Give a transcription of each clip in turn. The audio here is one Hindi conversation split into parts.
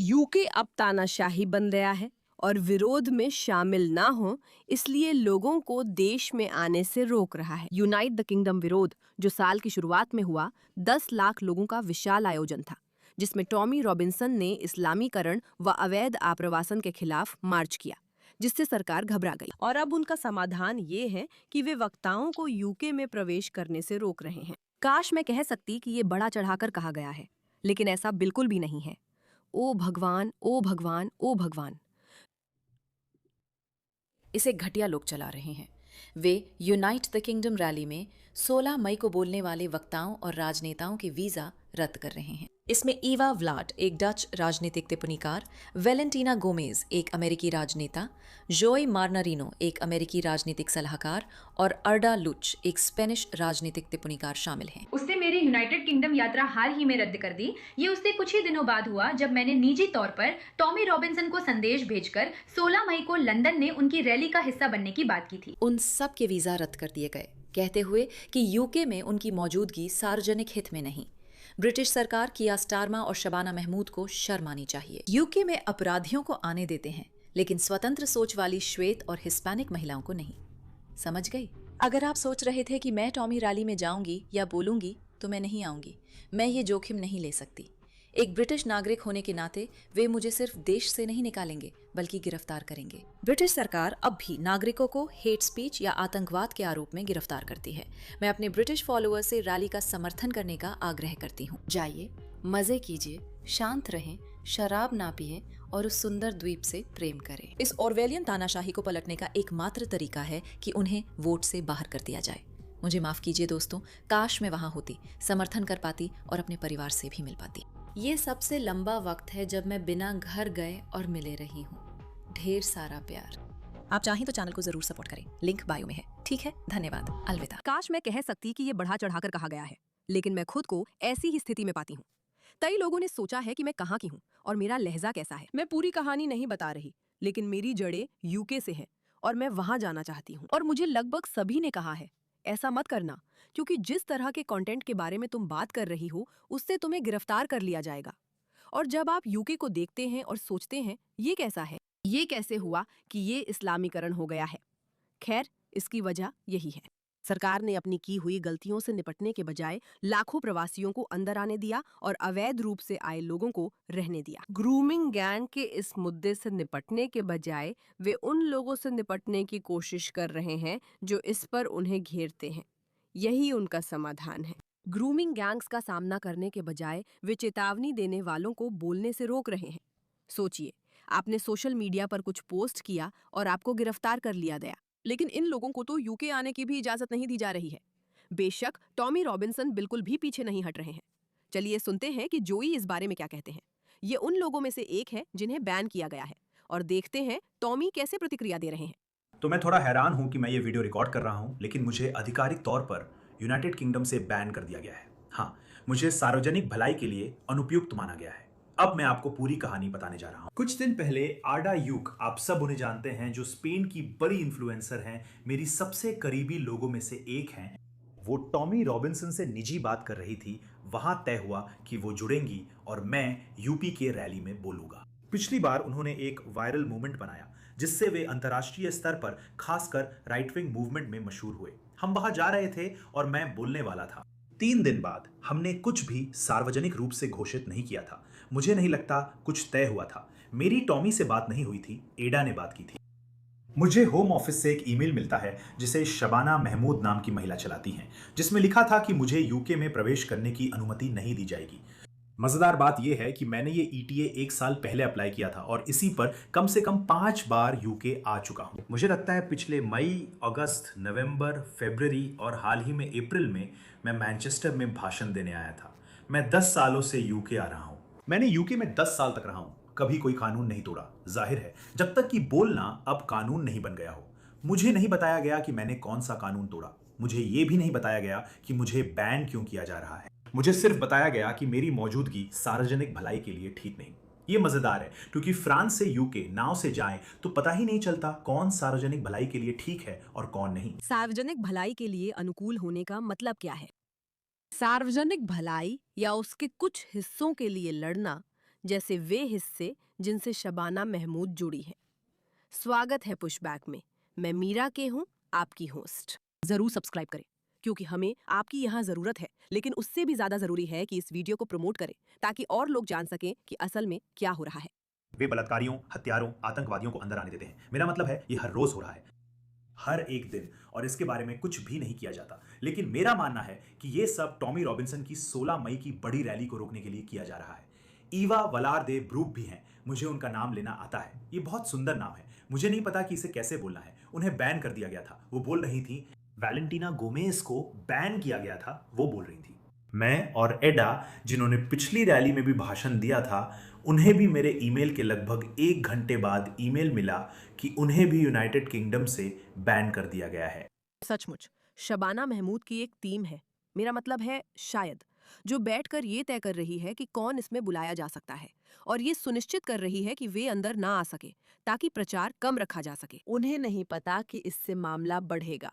यूके अब तानाशाही बन गया है और विरोध में शामिल ना हो, इसलिए लोगों को देश में आने से रोक रहा है। यूनाइट द किंगडम विरोध, जो साल की शुरुआत में हुआ, 10 लाख लोगों का विशाल आयोजन था, जिसमें टॉमी रॉबिन्सन ने इस्लामीकरण व अवैध आप्रवासन के खिलाफ मार्च किया, जिससे सरकार घबरा गई। और अब उनका समाधान ये है कि वे वक्ताओं को यूके में प्रवेश करने से रोक रहे हैं। काश मैं कह सकती कि ये बड़ा चढ़ाकर कहा गया है, लेकिन ऐसा बिल्कुल भी नहीं है। ओ भगवान, ओ भगवान, ओ भगवान। इसे घटिया लोग चला रहे हैं। वे यूनाइट द किंगडम रैली में 16 मई को बोलने वाले वक्ताओं और राजनेताओं के वीजा रद्द कर रहे हैं। इसमें ईवा व्लाड, एक डच राजनीतिक टिप्पणीकार, वेलेंटीना गोमेज, एक अमेरिकी राजनेता, जोई मार्नारिनो, एक अमेरिकी राजनीतिक सलाहकार, और अर्डा लुच, एक स्पेनिश राजनीतिक टिप्पणीकार शामिल हैं। उसने मेरी यूनाइटेड किंगडम यात्रा हाल ही में रद्द कर दी। ये उससे कुछ ही दिनों बाद हुआ जब मैंने निजी तौर पर टॉमी रॉबिन्सन को संदेश भेजकर 16 मई को लंदन में उनकी रैली का हिस्सा बनने की बात की थी। उन सब के वीजा रद्द कर दिए गए, कहते हुए कि यूके में उनकी मौजूदगी सार्वजनिक हित में नहीं। ब्रिटिश सरकार किया स्टारमा और शबाना महमूद को शर्म आनी चाहिए। यूके में अपराधियों को आने देते हैं, लेकिन स्वतंत्र सोच वाली श्वेत और हिस्पैनिक महिलाओं को नहीं। समझ गई? अगर आप सोच रहे थे कि मैं टॉमी रैली में जाऊंगी या बोलूंगी, तो मैं नहीं आऊंगी। मैं ये जोखिम नहीं ले सकती। एक ब्रिटिश नागरिक होने के नाते वे मुझे सिर्फ देश से नहीं निकालेंगे, बल्कि गिरफ्तार करेंगे। ब्रिटिश सरकार अब भी नागरिकों को हेट स्पीच या आतंकवाद के आरोप में गिरफ्तार करती है। मैं अपने ब्रिटिश फॉलोअर्स से रैली का समर्थन करने का आग्रह करती हूँ। जाइए, मजे कीजिए, शांत रहें, शराब ना पिए और उस सुंदर द्वीप से प्रेम करें। इस ऑरवेलियन तानाशाही को पलटने का एकमात्र तरीका है कि उन्हें वोट से बाहर कर दिया जाए। मुझे माफ कीजिए दोस्तों, काश मैं वहां होती, समर्थन कर पाती और अपने परिवार से भी मिल पाती। ये सबसे लंबा वक्त है जब मैं बिना घर गए और मिले रही हूँ। ढेर सारा प्यार। आप चाहें तो चैनल को जरूर सपोर्ट करें, लिंक बायो में है। ठीक है, धन्यवाद, अलविदा। काश मैं कह सकती कि ये बढ़ा चढ़ाकर कहा गया है, लेकिन मैं खुद को ऐसी ही स्थिति में पाती हूँ। कई लोगों ने सोचा है कि मैं कहाँ की हूँ और मेरा लहजा कैसा है। मैं पूरी कहानी नहीं बता रही, लेकिन मेरी जड़ें यूके से हैं और मैं वहां जाना चाहती हूँ। और मुझे लगभग सभी ने कहा है, ऐसा मत करना, क्योंकि जिस तरह के कंटेंट के बारे में तुम बात कर रही हो, उससे तुम्हें गिरफ्तार कर लिया जाएगा। और जब आप यूके को देखते हैं और सोचते हैं, ये कैसा है, ये कैसे हुआ कि ये इस्लामीकरण हो गया है। खैर, इसकी वजह यही है। सरकार ने अपनी की हुई गलतियों से निपटने के बजाय लाखों प्रवासियों को अंदर आने दिया और अवैध रूप से आए लोगों को रहने दिया। ग्रूमिंग गैंग के इस मुद्दे से निपटने के बजाय वे उन लोगों से निपटने की कोशिश कर रहे हैं जो इस पर उन्हें घेरते हैं। यही उनका समाधान है। ग्रूमिंग गैंग्स का सामना करने के बजाय वे चेतावनी देने वालों को बोलने से रोक रहे हैं। सोचिए, आपने सोशल मीडिया पर कुछ पोस्ट किया और आपको गिरफ्तार कर लिया गया, लेकिन इन लोगों को तो यूके आने की भी इजाजत नहीं दी जा रही है। बेशक टॉमी रॉबिन्सन बिल्कुल भी पीछे नहीं हट रहे हैं। चलिए सुनते हैं कि जोई इस बारे में क्या कहते हैं। ये उन लोगों में से एक है जिन्हें बैन किया गया है, और देखते हैं टॉमी कैसे प्रतिक्रिया दे रहे हैं। तो मैं थोड़ा हैरान हूं कि मैं ये वीडियो रिकॉर्ड कर रहा हूं, लेकिन मुझे आधिकारिक तौर पर यूनाइटेड किंगडम से बैन कर दिया गया है। हाँ, मुझे सार्वजनिक भलाई के लिए अनुपयुक्त माना गया है। अब मैं आपको पूरी कहानी बताने जा रहा हूं। कुछ दिन पहले आर्डा यूक, आप सब उन्हें जानते हैं, जो स्पेन की बड़ी इन्फ्लुएंसर हैं, मेरी सबसे करीबी लोगों में से एक हैं, वो टॉमी रॉबिन्सन से निजी बात कर रही थी। वहां तय हुआ कि वो जुड़ेंगी और मैं यूपी के रैली में बोलूंगा। पिछली बार उन्होंने एक वायरल मूवमेंट बनाया, जिससे वे अंतर्राष्ट्रीय स्तर पर, खासकर राइट विंग मूवमेंट में मशहूर हुए। हम वहां जा रहे थे और मैं बोलने वाला था। 3 दिन बाद हमने कुछ भी सार्वजनिक रूप से घोषित नहीं किया था। मुझे नहीं लगता कुछ तय हुआ था। मेरी टॉमी से बात नहीं हुई थी, एडा ने बात की थी। मुझे होम ऑफिस से एक ईमेल मिलता है जिसे शबाना महमूद नाम की महिला चलाती हैं, जिसमें लिखा था कि मुझे यूके में प्रवेश करने की अनुमति नहीं दी जाएगी। मजेदार बात यह है कि मैंने ये ईटीए 1 साल पहले अप्लाई किया था और इसी पर कम से कम 5 बार यूके आ चुका हूं। मुझे लगता है पिछले मई, अगस्त, नवंबर, फरवरी और हाल ही में अप्रैल में मैं मैनचेस्टर में भाषण देने आया था। मैं 10 सालों से यूके आ रहा हूं। मैंने यूके में 10 साल तक रहा हूं, कभी कोई कानून नहीं तोड़ा। जाहिर है, जब तक कि बोलना अब कानून नहीं बन गया हो। मुझे नहीं बताया गया कि मैंने कौन सा कानून तोड़ा। मुझे यह भी नहीं बताया गया कि मुझे बैन क्यों किया जा रहा है। मुझे सिर्फ बताया गया कि मेरी मौजूदगी सार्वजनिक भलाई के लिए ठीक नहीं। ये मजेदार है, क्योंकि फ्रांस से यूके नाव से जाएं तो पता ही नहीं चलता कौन सार्वजनिक भलाई के लिए ठीक है और कौन नहीं। सार्वजनिक भलाई के लिए अनुकूल होने का मतलब क्या है? सार्वजनिक भलाई या उसके कुछ हिस्सों के लिए लड़ना जैसे वे हिस्से जिनसे शबाना महमूद जुड़ी है। स्वागत है पुशबैक में। मैं मीरा के हूँ, आपकी होस्ट। जरूर सब्सक्राइब करें क्योंकि हमें आपकी यहाँ जरूरत है, लेकिन उससे भी ज्यादा जरूरी है कि इस वीडियो को प्रमोट करें ताकि और लोग जान सकें कि असल में क्या हो रहा है। वे बलात्कारियों, हत्यारों, आतंकवादियों को अंदर आने देते हैं। मेरा मतलब है ये हर रोज हो रहा है, हर एक दिन, और इसके बारे में कुछ भी नहीं किया जाता। लेकिन मेरा मानना है कि ये सब टॉमी रॉबिन्सन की 16 मई की बड़ी रैली को रोकने के लिए किया जा रहा है। ईवा वलारदे ब्रूक भी हैं, मुझे उनका नाम लेना आता है। ये बहुत सुंदर नाम है, मुझे नहीं पता कि इसे कैसे बोलना है। उन्हें बैन कर दिया गया था। वो बोल रही थी, वैलेंटीना गोमेज को बैन किया गया था, वो बोल रही थी। मैं और एडा, जिन्होंने पिछली रैली में भी भाषण दिया था, उन्हें भी मेरे ईमेल के लगभग 1 घंटे बाद ईमेल मिला कि उन्हें भी यूनाइटेड किंगडम से बैन कर दिया गया है। सचमुच शबाना महमूद की एक टीम है, मेरा मतलब है शायद, जो बैठकर ये तय कर रही है कि कौन इसमें बुलाया जा सकता है और ये सुनिश्चित कर रही है कि वे अंदर ना आ सके ताकि प्रचार कम रखा जा सके। उन्हें नहीं पता कि इससे मामला बढ़ेगा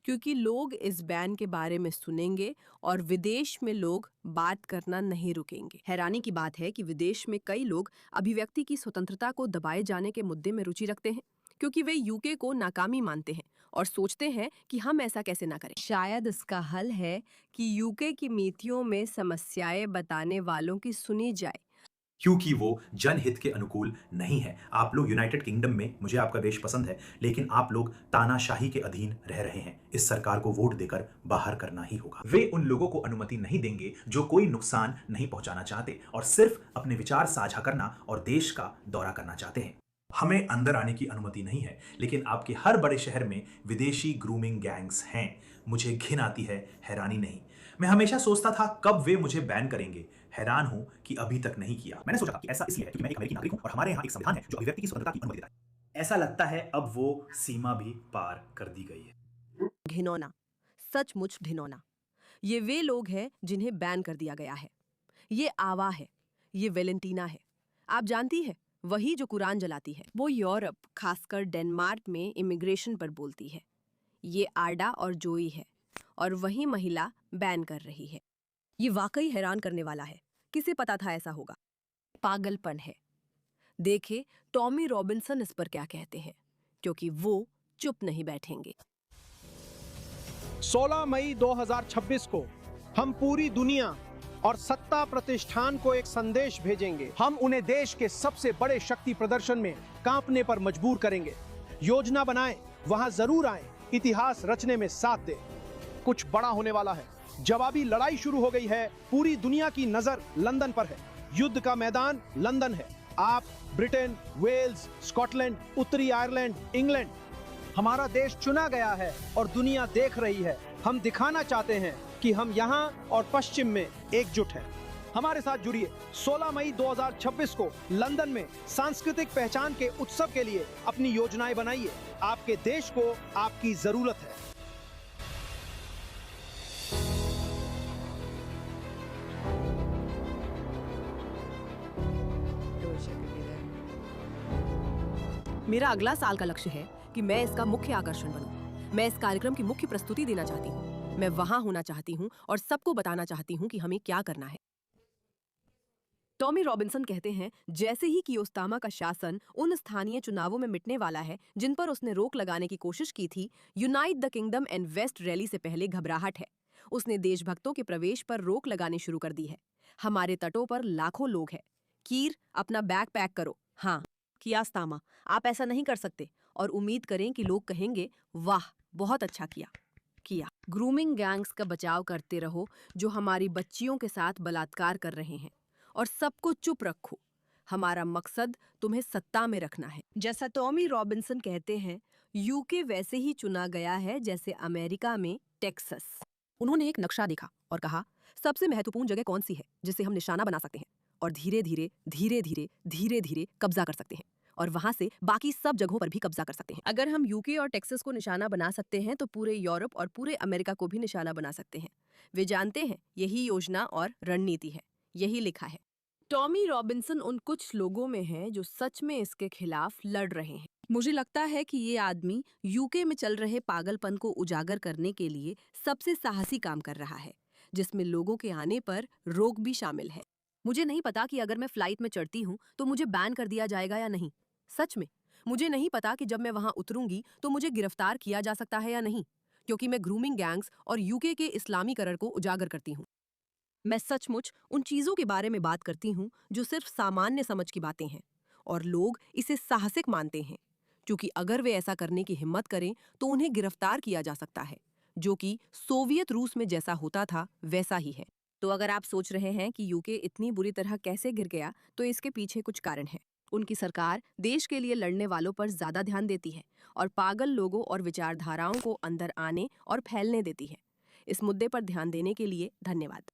क्योंकि लोग इस बैन के बारे में सुनेंगे और विदेश में लोग बात करना नहीं रुकेंगे। हैरानी की बात है कि विदेश में कई लोग अभिव्यक्ति की स्वतंत्रता को दबाए जाने के मुद्दे में रुचि रखते हैं क्योंकि वे यूके को नाकामी मानते हैं और सोचते हैं कि हम ऐसा कैसे ना करें। शायद इसका हल है कि यूके की नीतियों में समस्याएं बताने वालों की सुनी जाए, क्योंकि वो जनहित के अनुकूल नहीं है। आप लोग यूनाइटेड किंगडम में, मुझे आपका देश पसंद है, लेकिन आप लोग तानाशाही के अधीन रह रहे हैं। इस सरकार को वोट देकर बाहर करना ही होगा। वे उन लोगों को अनुमति नहीं देंगे जो कोई नुकसान नहीं पहुंचाना चाहते और सिर्फ अपने विचार साझा करना और देश का दौरा करना चाहते हैं। हमें अंदर आने की अनुमति नहीं है, लेकिन आपके हर बड़े शहर में विदेशी ग्रूमिंग गैंग्स हैं। मुझे घिन आती है, हैरानी नहीं। मैं हमेशा सोचता था कब वे मुझे बैन करेंगे। हैरान हूं कि अभी तक नहीं किया। मैंने सोचा कि ऐसा इसलिए है क्योंकि मैं एक अमेरिकी नागरिक हूं और हमारे यहाँ एक संविधान है जो अभिव्यक्ति की स्वतंत्रता की अनुमति देता है। ऐसा लगता है अब वो सीमा भी पार कर दी गई है। घिनौना, सचमुच घिनौना। ये वे लोग हैं जिन्हें बैन कर दिया गया है। ये आवा है, ये वेलेंटीना है। आप जानती है, वही जो कुरान जलाती है। वो यूरोप, खासकर डेनमार्क में इमिग्रेशन पर बोलती है। ये आर्डा और जोई है और वही महिला बैन कर रही है। ये वाकई हैरान करने वाला है। किसे पता था ऐसा होगा? पागलपन है। देखे टॉमी रॉबिन्सन इस पर क्या कहते हैं, क्योंकि वो चुप नहीं बैठेंगे। 16 मई 2026 को हम पूरी दुनिया और सत्ता प्रतिष्ठान को एक संदेश भेजेंगे। हम उन्हें देश के सबसे बड़े शक्ति प्रदर्शन में कांपने पर मजबूर करेंगे। योजना बनाएं, वहां जरूर आएं, इतिहास रचने में साथ दें। कुछ बड़ा होने वाला है। जवाबी लड़ाई शुरू हो गई है। पूरी दुनिया की नजर लंदन पर है। युद्ध का मैदान लंदन है। आप ब्रिटेन, वेल्स, स्कॉटलैंड, उत्तरी आयरलैंड, इंग्लैंड, हमारा देश चुना गया है और दुनिया देख रही है। हम दिखाना चाहते हैं कि हम यहाँ और पश्चिम में एकजुट हैं। हमारे साथ जुड़िए। 16 मई 2026 को लंदन में सांस्कृतिक पहचान के उत्सव के लिए अपनी योजनाएं बनाइए। आपके देश को आपकी जरूरत है। मेरा अगला साल का लक्ष्य है कि मैं इसका मुख्य आकर्षण बनूं। मैं इस कार्यक्रम की मुख्य प्रस्तुति देना चाहती हूँ। मैं वहां होना चाहती हूँ और सबको बताना चाहती हूँ कि हमें क्या करना है। टॉमी रॉबिन्सन कहते हैं, जैसे ही कियोस्तामा का शासन उन स्थानीय चुनावों में मिटने वाला है जिन पर उसने रोक लगाने की कोशिश की थी, unite the kingdom and west rally से पहले घबराहट है। उसने देशभक्तों के प्रवेश पर रोक लगानी शुरू कर दी है। हमारे तटों पर लाखों लोग हैं। कीर, अपना बैग पैक करो। हाँ कियास्तामा, आप ऐसा नहीं कर सकते और उम्मीद करें कि लोग कहेंगे, वाह बहुत अच्छा किया। ग्रूमिंग गैंग्स का बचाव करते रहो जो हमारी बच्चियों के साथ बलात्कार कर रहे हैं, और सबको चुप रखो। हमारा मकसद तुम्हें सत्ता में रखना है। जैसा टॉमी रॉबिन्सन कहते हैं, यूके वैसे ही चुना गया है जैसे अमेरिका में टेक्सास। उन्होंने एक नक्शा देखा और कहा, सबसे महत्वपूर्ण जगह कौन सी है जिसे हम निशाना बना सकते हैं और धीरे धीरे कब्जा कर सकते हैं, और वहां से बाकी सब जगहों पर भी कब्जा कर सकते हैं। अगर हम यूके और टेक्सास को निशाना बना सकते हैं तो पूरे यूरोप और पूरे अमेरिका को भी निशाना बना सकते हैं। वे जानते हैं यही योजना और रणनीति है। यही लिखा है। टॉमी रॉबिन्सन उन कुछ लोगों में है जो सच में इसके खिलाफ लड़ रहे हैं। मुझे लगता है कि ये आदमी यूके में चल रहे पागलपन को उजागर करने के लिए सबसे साहसी काम कर रहा है, जिसमें लोगों के आने पर रोक भी शामिल है। मुझे नहीं पता कि अगर मैं फ्लाइट में चढ़ती हूँ तो मुझे बैन कर दिया जाएगा या नहीं। सच में मुझे नहीं पता कि जब मैं वहां उतरूंगी तो मुझे गिरफ्तार किया जा सकता है या नहीं, क्योंकि मैं ग्रूमिंग गैंग्स और यूके के इस्लामीकरण को उजागर करती हूँ। मैं सचमुच उन चीजों के बारे में बात करती हूँ जो सिर्फ सामान्य समझ की बातें हैं, और लोग इसे साहसिक मानते हैं, क्योंकि अगर वे ऐसा करने की हिम्मत करें तो उन्हें गिरफ्तार किया जा सकता है, जो कि सोवियत रूस में जैसा होता था वैसा ही है। तो अगर आप सोच रहे हैं कि यूके इतनी बुरी तरह कैसे गिर गया, तो इसके पीछे कुछ कारण है। उनकी सरकार देश के लिए लड़ने वालों पर ज्यादा ध्यान देती है और पागल लोगों और विचारधाराओं को अंदर आने और फैलने देती है। इस मुद्दे पर ध्यान देने के लिए धन्यवाद।